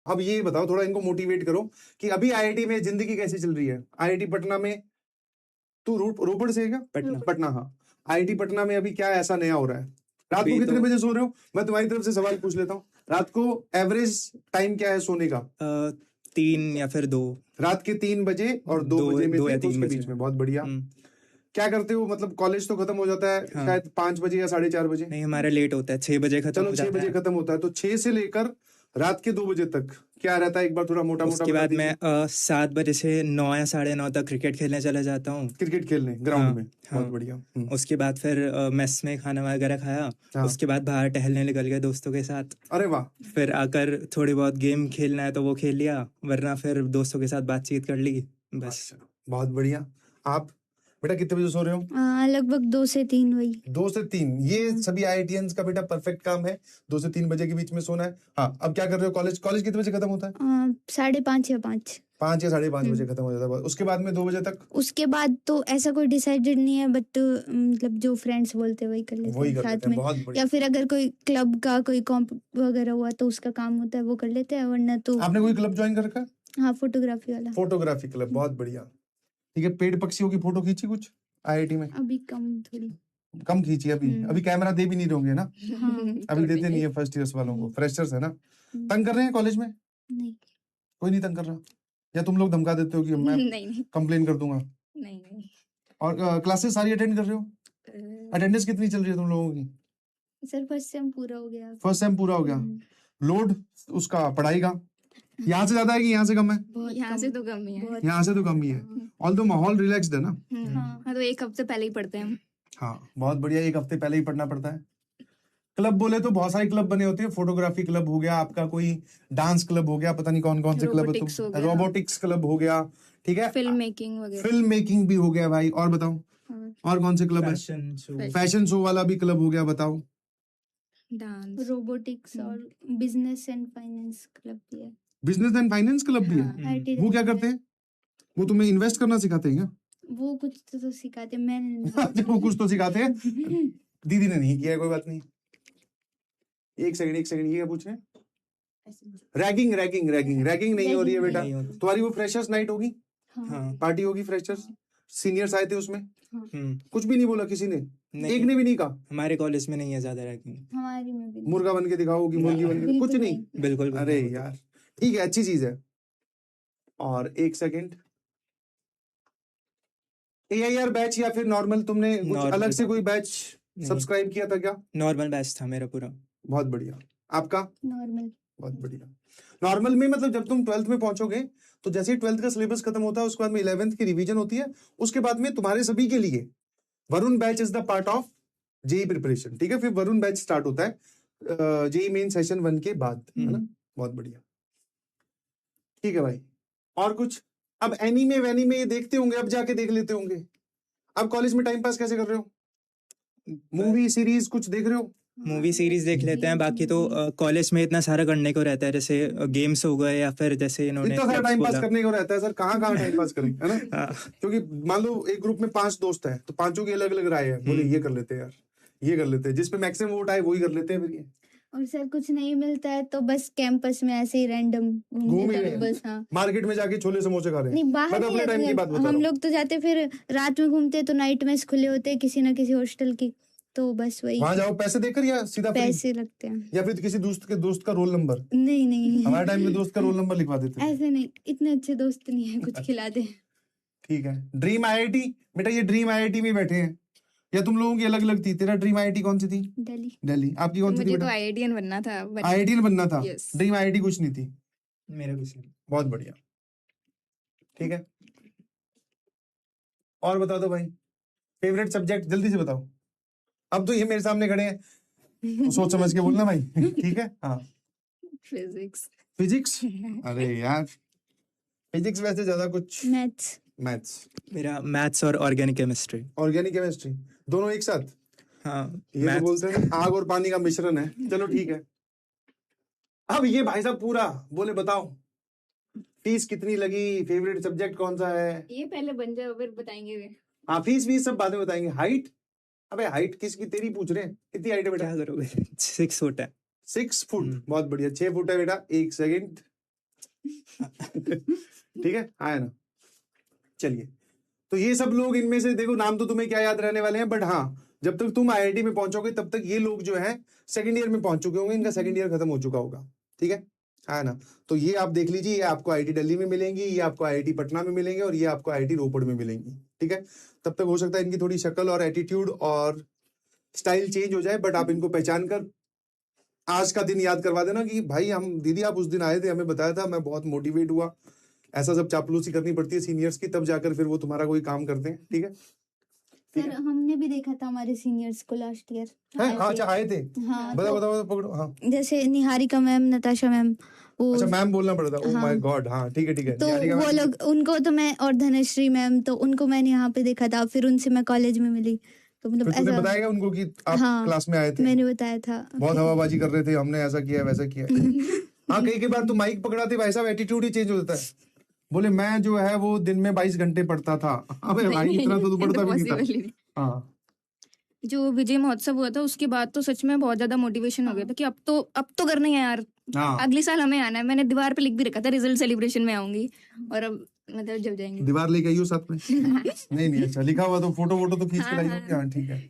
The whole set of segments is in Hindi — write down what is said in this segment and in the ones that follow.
अब ये बताओ, थोड़ा इनको मोटिवेट करो कि अभी आईआईटी में जिंदगी कैसी चल रही है। आईआईटी पटना में, तू रोपड़ से है क्या? पटना, हाँ। आईआईटी पटना में अभी क्या ऐसा नया हो रहा है? रात को कितने बजे सो रहे हो? मैं तुम्हारी तरफ से सवाल पूछ लेता हूँ, रात को एवरेज टाइम क्या है सोने का? 3 या फिर 2। रात के 3 बजे और 2 बजे में से उसके बीच में। बहुत बढ़िया। क्या करते हो? मतलब कॉलेज तो खत्म हो जाता है शायद 5 बजे या 4:30 बजे? नहीं, हमारा लेट होता है, 6 बजे खत्म हो जाता है। चलो 6 बजे खत्म होता है, तो 6 से लेकर रात के 2 बजे तक क्या रहता है? एक बार थोड़ा मोटा मोटा। उसके बाद मैं 7 बजे से 9 या 9:30 तक क्रिकेट खेलने चला जाता हूँ। क्रिकेट खेलने ग्राउंड में? बहुत बढ़िया। उसके बाद फिर मेस में खाना वगैरह खाया। उसके बाद बाहर टहलने निकल गए दोस्तों के साथ। अरे वाह। फिर आकर थोड़ी बहुत गेम खेलना है तो वो खेल लिया, वरना फिर दोस्तों के साथ बातचीत कर ली, बस। बहुत बढ़िया। आप बेटा कितने बजे सो रहे हो? लगभग 2 से 3 वही। 2 से 3 ये सभी आईआईटीएंस का बेटा परफेक्ट काम है, 2 से 3 बजे के बीच में सोना है। हाँ, अब क्या कर रहे हो? कॉलेज कितने बजे खत्म होता है? 5:30 या 5। 5 या 5:30 बजे खत्म हो जाता है। उसके बाद में 2 बजे तक? उसके बाद तो ऐसा कोई डिसाइडेड नहीं है, बट मतलब जो फ्रेंड्स बोलते हैं वही कर लेते हैं साथ में। या फिर अगर कोई क्लब का कोई कॉम्प वगैरह हुआ तो उसका काम होता है, वो कर लेते हैं, वरना तो। आपने कोई क्लब ज्वाइन कर रखा है? हाँ, फोटोग्राफी वाला। फोटोग्राफी क्लब, बहुत बढ़िया। ठीक है, पेड़ पक्षियों की फोटो खींची कुछ आईआईटी में? अभी थोड़ी कम खींची अभी कैमरा दे भी नहीं रहोगे ना? अभी देते नहीं है फर्स्ट ईयर्स वालों को, फ्रेशर्स है ना। तंग कर रहे हैं कॉलेज में? नहीं, कोई नहीं तंग कर रहा? या तुम लोग धमका देते हो कि मैं नहीं कंप्लेन कर दूंगा? नहीं। और क्लासेस सारी अटेंड कर रहे हो? अटेंडेंस कितनी चल रही है तुम लोगों की? सर फर्स्ट सेम पूरा हो गया। फर्स्ट सेम पूरा हो गया। लोड उसका पढ़ाई का यहाँ से ज्यादा है कि यहाँ से कम है? यहाँ से तो कम ही है। यहाँ से तो कम ही है। ऑल्दो माहौल रिलैक्स्ड है ना? हाँ, तो 1 हफ्ते पहले ही पढ़ते हैं। हाँ, बहुत बढ़िया, 1 हफ्ते पहले ही पढ़ना पड़ता है। क्लब बोले तो बहुत सारे क्लब बने होते हैं। फोटोग्राफी क्लब हो गया आपका, कोई डांस क्लब हो गया, पता नहीं कौन कौन से क्लब है। तुम रोबोटिक्स क्लब हो गया, ठीक है, फिल्म मेकिंग वगैरह। फिल्म मेकिंग भी हो गया भाई। और बताओ और कौन से क्लब है? फैशन शो वाला भी क्लब हो गया, बताओ। डांस, रोबोटिक्स और बिजनेस एंड फाइनेंस क्लब भी है। बिजनेस एंड फाइनेंस क्लब भी है? वो क्या करते हैं? वो तुम्हें इन्वेस्ट करना सिखाते हैं क्या? वो कुछ तो सिखाते हैं, मैंने वो कुछ तो सिखाते हैं। दीदी ने नहीं किया है, कोई बात नहीं। एक सेकंड, ये क्या पूछ रहे हैं? रैगिंग नहीं हो रही है बेटा। तुम्हारी वो फ्रेशर्स नाइट होगी? हाँ। पार्टी होगी फ्रेशर्स, सीनियर्स आए थे उसमें? कुछ भी नहीं बोला किसी ने? एक ने भी नहीं कहा? हमारे कॉलेज में नहीं है ज्यादा रैगिंग। हमारी में भी। मुर्गा बन के दिखाओ कि मुर्गी बन के, कुछ नहीं? बिल्कुल। अरे यार ठीक है, अच्छी चीज है। और एक सेकंड, एआईआर बैच या फिर नॉर्मल, तुमने कुछ अलग से कोई बैच सब्सक्राइब किया था क्या? नॉर्मल बैच था मेरा पूरा। बहुत बढ़िया। आपका? नॉर्मल। बहुत बढ़िया। नॉर्मल में मतलब जब तुम 12th में पहुंचोगे तो जैसे ही 12th का सिलेबस खत्म होता है उसके बाद में 11th की रिवीजन होती है। उसके बाद में तुम्हारे सभी के लिए Varun batch is the part of JEE preparation, ठीक है। फिर वरुण बैच स्टार्ट होता है जेई मेन सेशन 1 के बाद, है ना। बहुत बढ़िया, ठीक है भाई। और कुछ? अब एनीमे वैनीमे ये देखते होंगे, अब जाके देख लेते होंगे। अब कॉलेज में टाइम पास कैसे कर रहे हो? मूवी सीरीज कुछ देख रहे हो? मूवी सीरीज देख लेते हैं, बाकी तो कॉलेज में इतना सारा करने को रहता है, जैसे गेम्स हो गए या फिर जैसे इन्होंने इतना सारा टाइम पास करने को रहता है सर, कहाँ टाइम पास करें, है ना। क्योंकि मान लो एक ग्रुप में 5 दोस्त हैं तो 5 की अलग अलग राय है, बोले ये कर लेते हैं यार, ये कर लेते हैं, जिसपे मैक्सिमम वोट आए वही कर लेते हैं। फिर ये और सर कुछ नहीं मिलता है तो बस कैंपस में ऐसे ही रैंडम घूम ही बस। हाँ, मार्केट में जाके छोले समोसे खा रहे हैं। नहीं, बाहर अपने टाइम की बात बता रहा हूं। हम लोग तो जाते, फिर रात में घूमते तो नाइट में खुले होते किसी ना किसी हॉस्टल की, तो बस वही। वहां जाओ पैसे देकर या सीधा पैसे लगते हैं? या फिर किसी दोस्त का रोल नंबर? नहीं हमारे टाइम में दोस्त का रोल नंबर लिखवा देते थे। ऐसे नहीं, इतने अच्छे दोस्त नहीं है कुछ खिला दे। ठीक है। ड्रीम आईआईटी बेटा, ये ड्रीम आईआईटी में बैठे हैं या तुम लोगों की अलग अलग थी? तेरा ड्रीम आईआईटी कौन सी थी? दिल्ली। आपकी कौन सी थी? मुझे तो आईआईटीएन बनना था। आईआईटीएन बनना था? ड्रीम आईआईटी कुछ नहीं थी? मेरा कुछ नहीं। बहुत बढ़िया, ठीक है। और बता दो भाई, फेवरेट सब्जेक्ट जल्दी से बताओ। अब तो ये मेरे सामने खड़े हैं तो सोच समझ के बोलना भाई, ठीक है। हाँ, फिजिक्स। अरे यार फिजिक्स वैसे ज्यादा कुछ। मैथ्स। मेरा मैथ्स और ऑर्गेनिक केमिस्ट्री। दोनों एक साथ? हाँ, ये तो बोलते हैं आग और पानी का मिश्रण है। चलो ठीक है। अब ये भाई साहब पूरा बोले बताओ फीस कितनी लगी, फेवरेट सब्जेक्ट कौन सा है? ये पहले बन जाओ फिर बताएंगे। हाँ, फीस सब बाद में बताएंगे। हाइट? अबे हाइट किसकी? तेरी पूछ रहे हैं। कितनी हाइट है बेटा? क्या करोगे? 6 फुट है। 6 फुट, बहुत बढ़िया। 6 फुट है बेटा। एक सेकंड, ठीक है, आया ना। चलिए, तो ये सब लोग, इनमें से देखो नाम तो तुम्हें क्या याद रहने वाले हैं, बट हाँ जब तक तुम आईआईटी में पहुंचोगे तब तक ये लोग जो है सेकंड ईयर में पहुंच चुके होंगे, इनका सेकंड ईयर खत्म हो चुका होगा। ठीक है, है ना। तो ये आप देख लीजिए, ये आपको आईआईटी दिल्ली में मिलेंगी, ये आपको आईआईटी पटना में मिलेंगे, और ये आपको आईआईटी रोपड़ में मिलेंगी। ठीक है, तब तक हो सकता है इनकी थोड़ी शक्ल और एटीट्यूड और स्टाइल चेंज हो जाए, बट आप इनको पहचान कर आज का दिन याद करवा देना कि भाई हम दीदी आप उस दिन आए थे, हमें बताया था, मैं बहुत मोटिवेट हुआ। ऐसा सब चापलूसी करनी पड़ती है सीनियर्स की, तब जाकर फिर वो तुम्हारा कोई काम करते हैं। ठीक है, सर हमने भी देखा था हमारे सीनियर्स को लास्ट ईयर। अच्छा आए थे, हाँ, बताओ पकड़ो। हाँ, जैसे निहारिका मैम, नताशा मैम, वो अच्छा मैम बोलना पड़ता। ओह माय गॉड, हाँ ठीक है। तो वो लोग, उनको तो मैं, और धनश्री मैम, तो उनको मैंने यहाँ पे देखा था, फिर उनसे मैं कॉलेज में मिली। तो मतलब तूने बताया उनको कि आप क्लास में आए थे? मैंने बताया था। बहुत हवाबाजी कर रहे थे, हमने ऐसा किया वैसा किया। हाँ, कई बार तो माइक पकड़ाते भाई साहब एटीट्यूड ही चेंज हो जाता है। बोले मैं जो है वो दिन में 22 घंटे पढ़ता था। अबे भाई इतना तो पढ़ता भी नहीं था। हाँ, जो विजय महोत्सव हुआ था उसके बाद तो सच में बहुत ज्यादा मोटिवेशन हो गया था कि अब तो करना ही है यार। हाँ, अगले साल हमें आना है। मैंने दीवार पे लिख भी रखा था रिजल्ट सेलिब्रेशन में आऊंगी, और अब मतलब जब जाएंगे। दीवार लेके आइयो साथ में। नहीं अच्छा, लिखा हुआ तो फोटो तो खींच के लाइयो। हाँ ठीक है,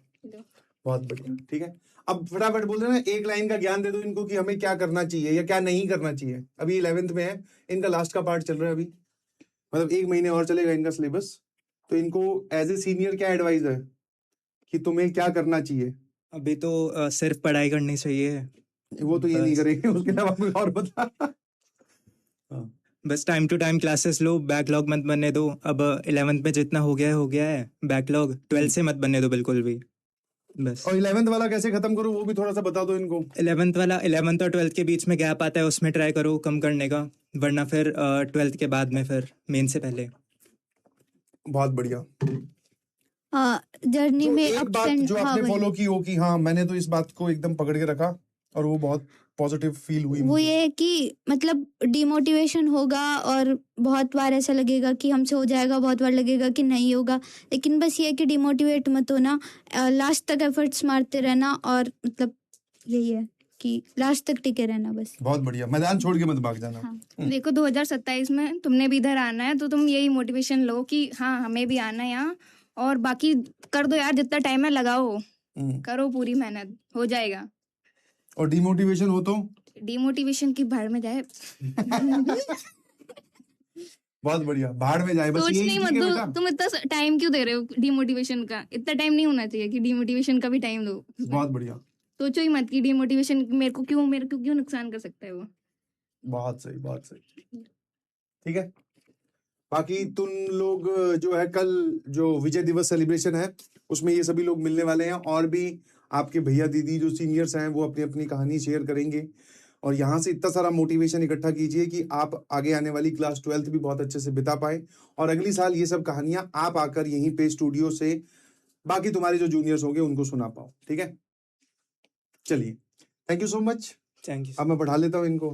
बहुत बढ़िया। ठीक है, अब फटाफट बोल रहे ना, एक लाइन का ज्ञान दे दो इनको कि हमें क्या करना चाहिए या क्या नहीं करना चाहिए। अभी 11th में है, इनका लास्ट का पार्ट चल रहा है अभी, मतलब 1 महीने और चलेगा इनका सिलेबस। तो इनको एज ए सीनियर क्या एडवाइस है कि तुम्हें क्या करना चाहिए? अभी तो सिर्फ पढ़ाई करनी चाहिए। वो तो ये नहीं करेंगे, उसके अलावा कोई और बता। बस टाइम टू टाइम क्लासेस लो, बैकलॉग मत बनने दो। अब 11th में जितना हो गया है बैकलॉग, 12th से मत बनने दो बिल्कुल भी। बस। और 11th वाला कैसे खत्म करो वो भी थोड़ा सा बता दो इनको। 11th और 12th के बीच में गैप आता है, उसमें ट्राई करो कम करने का, वरना फिर 12th के बाद में फिर मेन से पहले। बहुत बढ़िया। जर्नी में एक बात जो आपने फॉलो की हो कि हाँ मैंने तो इस बात को एकदम पकड़ के रखा और वो बहुत पॉजिटिव फील हुई, वो ये है कि मतलब डिमोटिवेशन होगा और बहुत बार ऐसा लगेगा कि हमसे हो जाएगा, बहुत बार लगेगा कि नहीं होगा, लेकिन बस ये है कि डिमोटिवेट मत होना, लास्ट तक एफर्ट्स मारते रहना, और मतलब यही है कि लास्ट तक टिके रहना बस। बहुत बढ़िया, मैदान छोड़ के मत भाग जाना। हाँ। देखो 2027 में तुमने भी इधर आना है, तो तुम यही मोटिवेशन लो कि हाँ हमें भी आना है यहाँ, और बाकी कर दो यार, जितना टाइम है लगाओ, करो पूरी मेहनत, हो जाएगा। और डिमोटिवेशन हो तो डिमोटिवेशन की भाड़ में जाए। बहुत बढ़िया, भाड़ में जाए बस। सोच नहीं मत दो, तुम इतना टाइम क्यों दे रहे हो डिमोटिवेशन का? इतना टाइम नहीं होना चाहिए कि डिमोटिवेशन का भी टाइम दो। बहुत बढ़िया, सोचो ही मत कि डिमोटिवेशन मेरे को क्यों नुकसान कर सकता है वो। बहुत सही, बहुत सही। ठीक है, बाकी तुम लोग जो है कल जो विजय दिवस सेलिब्रेशन है उसमें ये सभी लोग मिलने वाले हैं, और भी आपके भैया दीदी जो सीनियर्स हैं वो अपनी अपनी कहानी शेयर करेंगे, और यहाँ से इतना सारा मोटिवेशन इकट्ठा कीजिए कि आप आगे आने वाली क्लास 12th भी बहुत अच्छे से बिता पाए, और अगली साल ये सब कहानियां आप आकर यहीं पे स्टूडियो से बाकी तुम्हारे जो जूनियर्स होंगे उनको सुना पाओ। ठीक है, चलिए, thank you so much. Thank you. अब मैं पढ़ा लेता हूँ इनको।